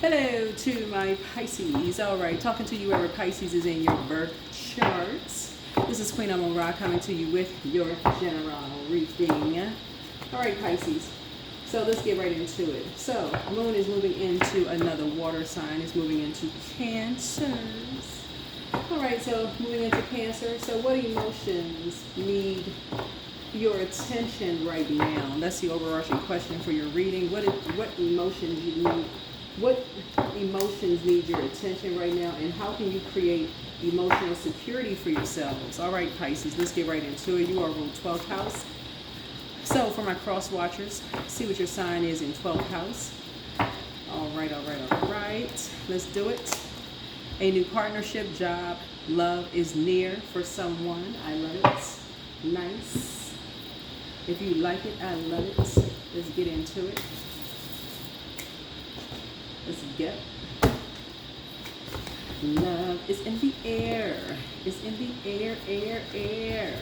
Hello to my Pisces. All right, talking to you wherever Pisces is in your birth charts. This is Queen Amun Ra coming to you with your general reading. All right, Pisces. So let's get right into it. So Moon is moving into another water sign. It's moving into Cancers. All right, so moving into Cancer. So what emotions need your attention right now? That's the overarching question for your reading. What emotions you need? What emotions need your attention right now, and how can you create emotional security for yourselves? All right, Pisces, let's get right into it. You are ruled 12th house. So for my cross watchers, see what your sign is in 12th house. All right, all right, all right. Let's do it. A new partnership, job, love is near for someone. I love it. Nice. If you like it, I love it. Let's get into it. Let's get. Love is in the air. It's in the air, air.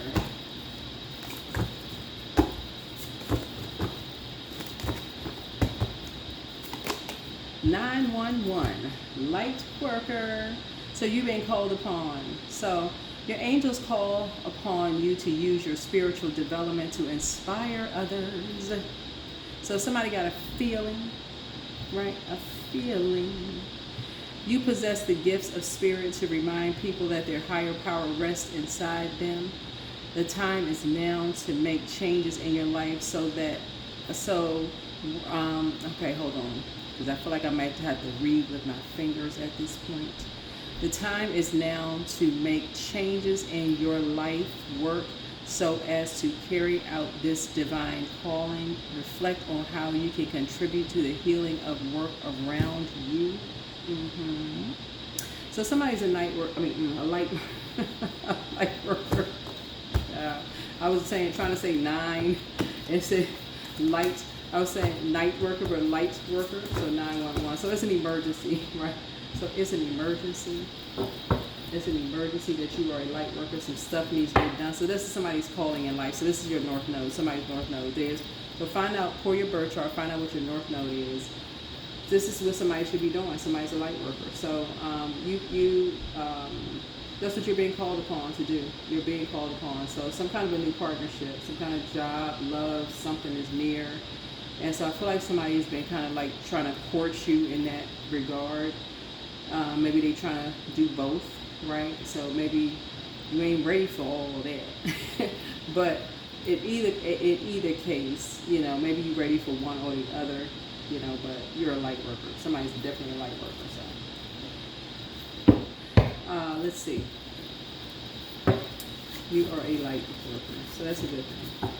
911, light worker. So you've been called upon. So your angels call upon you to use your spiritual development to inspire others. So somebody got a feeling, right? A feeling. You possess the gifts of spirit to remind people that their higher power rests inside them. The time is now to make changes in your life okay, hold on, because I feel like I might have to read with my fingers at this point. The time is now to make changes in your life work so as to carry out this divine calling. Reflect on how you can contribute to the healing of work around you. So somebody's a light light worker. I was trying to say 9. It said light. I was saying night worker, but light worker. So 911. So it's an emergency, right? So it's an emergency. It's an emergency that you are a light worker. Some stuff needs to get done. So this is somebody's calling in life. So this is your north node. Somebody's north node. So find out, pour your birth chart, find out what your north node is. This is what somebody should be doing. Somebody's a light worker. So that's what you're being called upon to do. You're being called upon. So some kind of a new partnership, some kind of job, love, something is near. And so I feel like somebody's been kind of like trying to court you in that regard. Maybe they trying to do both, right? So maybe you ain't ready for all of that. But in either case, maybe you're ready for one or the other, but you're a light worker. Somebody's definitely a light worker. So let's see. You are a light worker. So that's a good thing.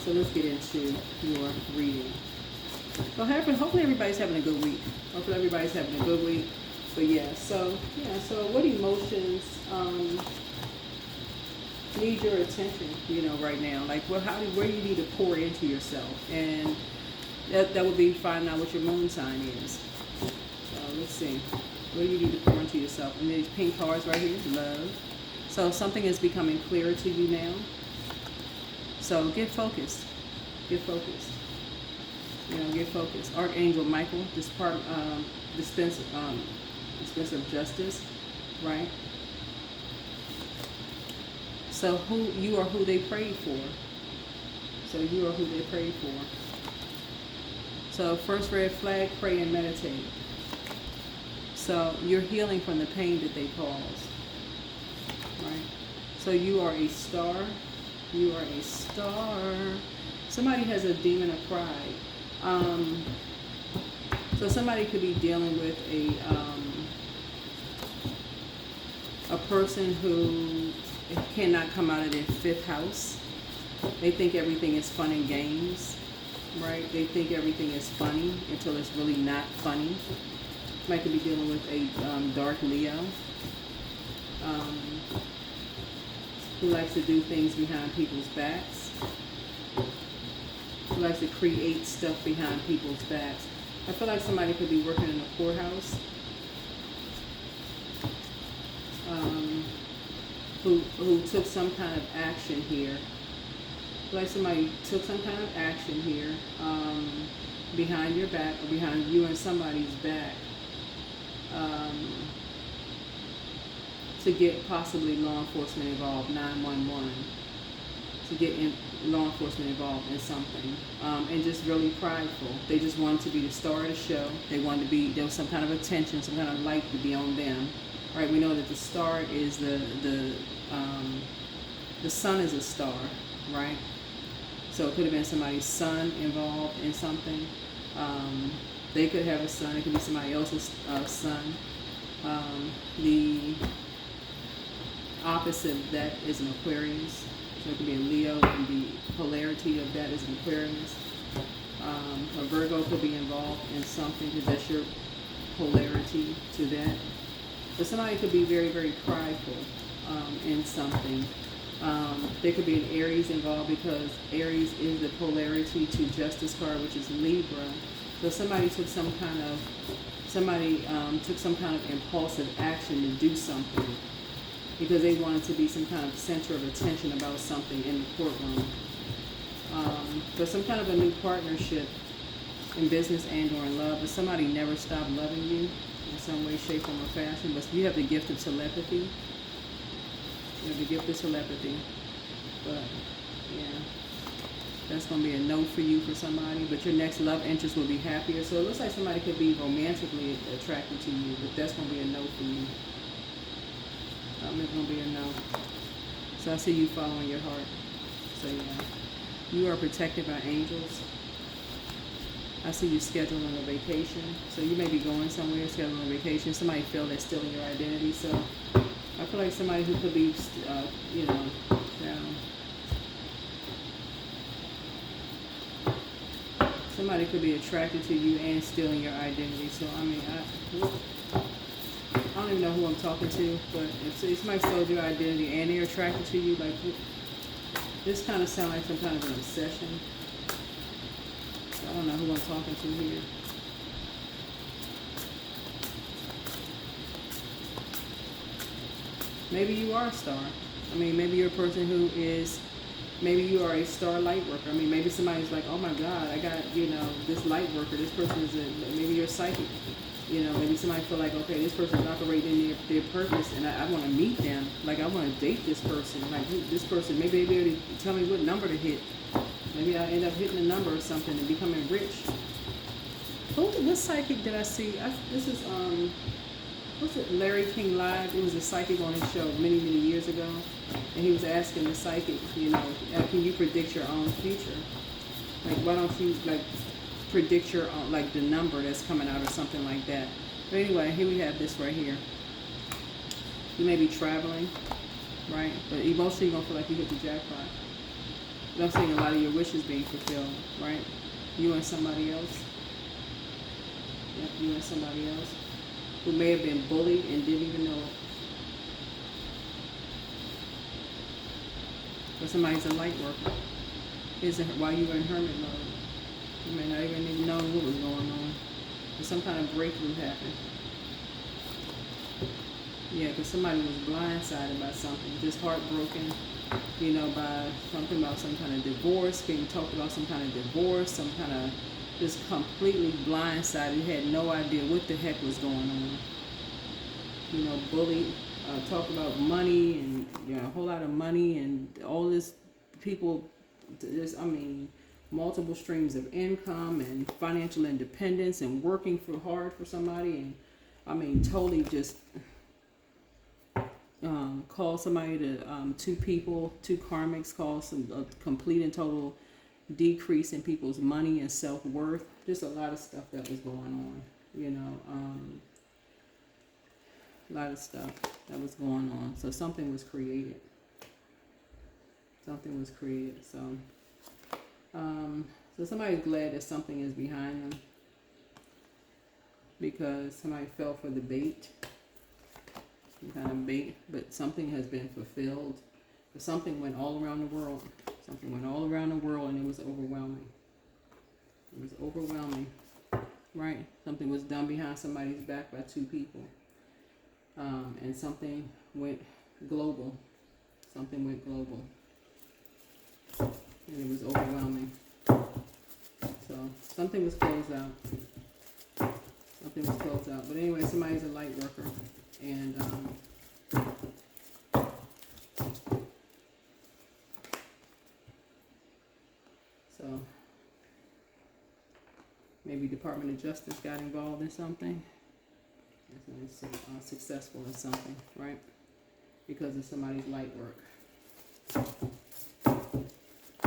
So let's get into your reading. Well, hopefully everybody's having a good week. Hopefully everybody's having a good week. But so what emotions need your attention, right now? Like, where you need to pour into yourself? And that would be finding out what your moon sign is. So let's see. What do you need to pour into yourself? And these pink cards right here, love. So something is becoming clearer to you now. So get focused. Get focused. Get focused. Archangel Michael, dispenser of justice, right? So you are who they prayed for. So you are who they prayed for. So first red flag, pray and meditate. So you're healing from the pain that they caused, right? So you are a star. You are a star. Somebody has a demon of pride. So somebody could be dealing with a person who cannot come out of their 5th house. They think everything is fun and games, right? They think everything is funny until it's really not funny. Somebody could be dealing with a dark Leo. Who likes to do things behind people's backs. Who likes to create stuff behind people's backs. I feel like somebody could be working in a poorhouse. Who took some kind of action here. Like somebody took some kind of action here behind your back or behind you and somebody's back. to get possibly law enforcement involved, 911, to get law enforcement involved in something, and just really prideful. They just wanted to be the star of the show. They wanted to be, there was some kind of attention, some kind of light to be on them. Right? We know that the star is the sun is a star, right? So it could have been somebody's son involved in something. They could have a son. It could be somebody else's son. The opposite of that is an Aquarius. So it could be a Leo, and the polarity of that is an Aquarius. A Virgo could be involved in something because that's your polarity to that. But somebody could be very, very prideful in something. There could be an Aries involved because Aries is the polarity to Justice card, which is Libra. So somebody took some kind of impulsive action to do something because they wanted to be some kind of center of attention about something in the courtroom. But some kind of a new partnership in business and or in love, but somebody never stopped loving you in some way, shape, form, or fashion. But you have the gift of telepathy. You have the gift of telepathy. But yeah, that's going to be a no for you for somebody. But your next love interest will be happier. So it looks like somebody could be romantically attracted to you, but that's going to be a no for you. It's going to be a no. So I see you following your heart. So yeah, you are protected by angels. I see you scheduling a vacation. So you may be going somewhere, scheduling a vacation. Somebody feel they're stealing your identity. So I feel like somebody who could be, somebody could be attracted to you and stealing your identity. So I mean, I don't even know who I'm talking to, but if somebody stole your identity and they're attracted to you, like this kind of sounds like some kind of an obsession. I don't know who I'm talking to here. Maybe you are a star. I mean, maybe you're a person who is, maybe you are a star light worker. I mean, maybe somebody's like, oh my God, I got, this light worker. This person is maybe you're psychic. Maybe somebody feel like, okay, this person's operating in their purpose and I want to meet them. Like, I want to date this person. Like, this person, maybe they already tell me what number to hit. Maybe I end up hitting a number or something and becoming rich. What psychic did I see? This is, what's it, Larry King Live. It was a psychic on his show many, many years ago. And he was asking the psychic, can you predict your own future? Like, why don't you, predict your own, the number that's coming out or something like that. But anyway, here we have this right here. You may be traveling, right? But emotionally, you're going to feel like you hit the jackpot. But I'm seeing a lot of your wishes being fulfilled, right? You and somebody else. Yep, you and somebody else who may have been bullied and didn't even know it. Or somebody's a light worker. While you were in hermit mode. You may not even know what was going on. But some kind of breakthrough happened. Yeah, because somebody was blindsided by something, just heartbroken, by something about some kind of divorce, being talked about some kind of divorce, some kind of just completely blindsided, had no idea what the heck was going on. Bullied, talked about money and a whole lot of money and all this people, multiple streams of income and financial independence and working hard for somebody and totally just call somebody to two karmics, cause a complete and total decrease in people's money and self-worth. Just a lot of stuff that was going on, a lot of stuff that was going on. So something was created. So somebody's glad that something is behind them because somebody fell for the bait, some kind of bait, but something has been fulfilled. But something went all around the world. Something went all around the world and it was overwhelming. It was overwhelming, right? Something was done behind somebody's back by two people. And something went global. Something went global. And it was overwhelming. So something was closed out. Something was closed out. But anyway, somebody's a light worker. And so maybe Department of Justice got involved in something. It's successful in something, right? Because of somebody's light work.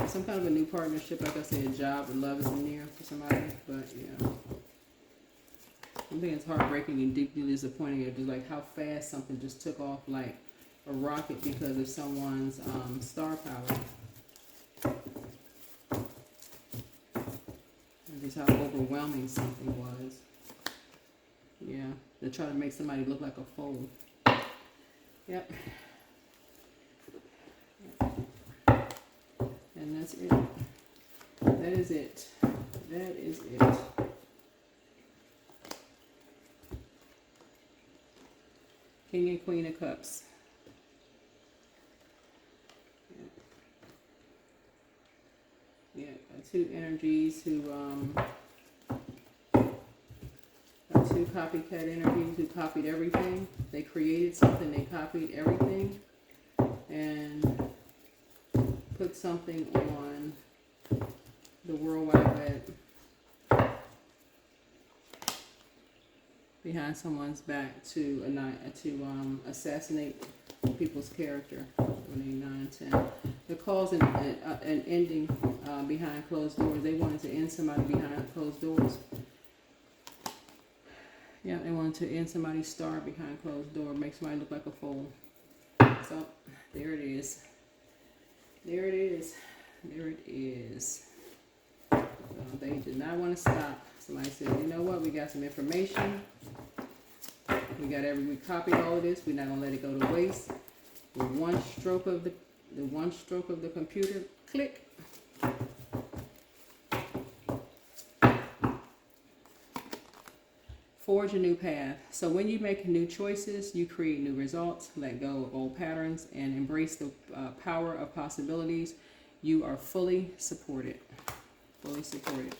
Some kind of a new partnership, like I said, a job or love is in there for somebody. But yeah, I think it's heartbreaking and deeply disappointing. It's just like how fast something just took off like a rocket because of someone's star power. And just how overwhelming something was. Yeah, they try to make somebody look like a fool. Yep. And that's it. That is it. That is it. King and Queen of Cups. Yeah, two energies who two copycat energies who copied everything. They created something, they copied everything, and put something on the World Wide Web behind someone's back to assassinate people's character. 1, 8, 9, 10. The cause an ending behind closed doors. They wanted to end somebody behind closed doors. Yeah, they wanted to end somebody's star behind closed door, make somebody look like a fool. So there it is. There it is. There it is. They did not want to stop. Somebody said, you know what, we got some information. We copied all of this. We're not gonna let it go to waste. With one stroke of the computer, click. Forge a new path. So when you make new choices, you create new results. Let go of old patterns and embrace the power of possibilities. You are fully supported. Fully supported.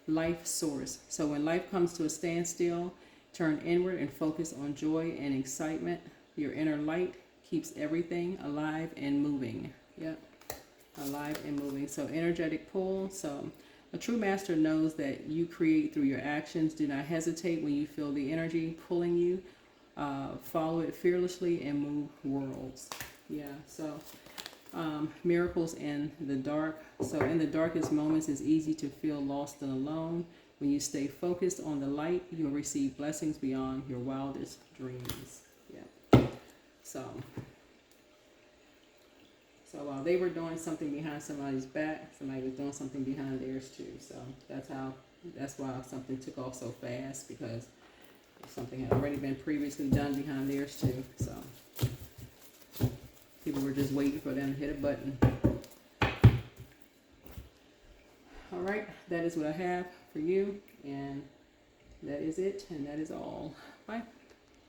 Life source. So when life comes to a standstill, turn inward and focus on joy and excitement. Your inner light keeps everything alive and moving. Yep. Alive and moving. So energetic pull. So a true master knows that you create through your actions. Do not hesitate when you feel the energy pulling you. Follow it fearlessly and move worlds. Yeah, so miracles in the dark. So in the darkest moments, it's easy to feel lost and alone. When you stay focused on the light, you'll receive blessings beyond your wildest dreams. Yeah. So while they were doing something behind somebody's back, somebody was doing something behind theirs too. So that's why something took off so fast, because something had already been previously done behind theirs too. So people were just waiting for them to hit a button. All right, that is what I have for you, and that is it, and that is all. Bye.